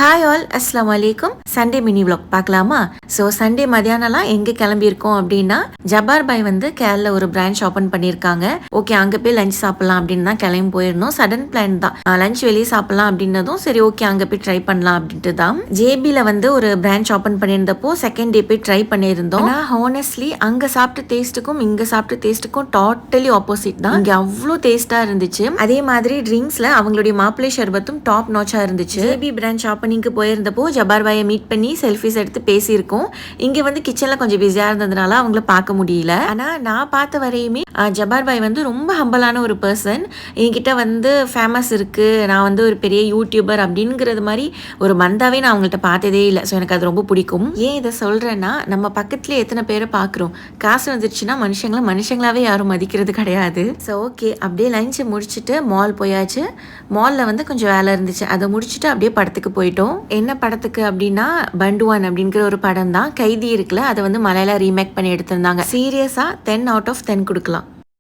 Hi all, அஸ்ஸலாமு அலைக்கும். Sunday mini vlog பார்க்கலாமா? ஸோ சண்டே மதியானம்லாம் எங்கே கிளம்பியிருக்கோம் அப்படின்னா, ஜப்பார் பாய் வந்து கேரள ஒரு பிரான்ச் ஓப்பன் பண்ணியிருக்காங்க. ஓகே, அங்கே போய் லஞ்ச் சாப்பிடலாம் அப்படின்னு தான் கிளம்பி போயிருந்தோம். சடன் பிளான் தான். லஞ்ச் வெளியே சாப்பிடலாம் அப்படின்னதும் சரி ஓகே அங்கே போய் ட்ரை பண்ணலாம் அப்படின்ட்டு தான். ஜேபியில் வந்து ஒரு பிரான்ச் ஓப்பன் பண்ணியிருந்தப்போ செகண்ட் டே போய் ட்ரை பண்ணியிருந்தோம். ஆனால் ஹானஸ்ட்லி அங்கே சாப்பிட்ட டேஸ்ட்டுக்கும் இங்கே சாப்பிட்ட டேஸ்ட்டுக்கும் டோட்டலி ஆப்போசிட் தான். இங்கே அவ்வளோ டேஸ்ட்டாக இருந்துச்சு. அதே மாதிரி ட்ரிங்க்ஸில் அவங்களுடைய மாப்பிள்ளை ஷர்பத்தும் டாப் நாச்சாக இருந்துச்சு. ஜேபி பிரான்ச் ஓப்பனிங்க்கு போயிருந்தப்போ ஜப்பார் பாயை மீட் பண்ணி செல்ஃபிஸ் எடுத்து பேசியிருக்கோம். இங்கே வந்து கிச்சனில் கொஞ்சம் பிஸியாக இருந்ததுனால அவங்கள பார்க்க முடியல. ஆனால் நான் பார்த்த வரையுமே ஜப்பார் பாய் வந்து ரொம்ப ஹம்பலான ஒரு பர்சன். என்கிட்ட வந்து ஃபேமஸ் இருக்குது, நான் வந்து ஒரு பெரிய யூடியூபர் அப்படிங்கிறது மாதிரி ஒரு மந்தாவே நான் அவங்கள்ட்ட பார்த்ததே இல்லை. ஸோ எனக்கு அது ரொம்ப பிடிக்கும். ஏன் இதை சொல்கிறேன்னா, நம்ம பக்கத்துலேயே எத்தனை பேரை பார்க்குறோம். காசு வந்துருச்சுன்னா மனுஷங்களாவே யாரும் மதிக்கிறது கிடையாது. ஸோ ஓகே, அப்படியே லஞ்சை முடிச்சுட்டு மால் போயாச்சு. மாலில் வந்து கொஞ்சம் வேலை இருந்துச்சு, அதை முடிச்சுட்டு அப்படியே படத்துக்கு போயிட்டோம். என்ன படத்துக்கு அப்படின்னா, பண்டுவான் அப்படிங்கிற ஒரு படம் தான். கைதி இருக்குல்ல, அதை வந்து மலையாள ரீமேக் பண்ணி எடுத்திருந்தாங்க. சீரியஸா 10 out of 10 கொடுக்கலாம்.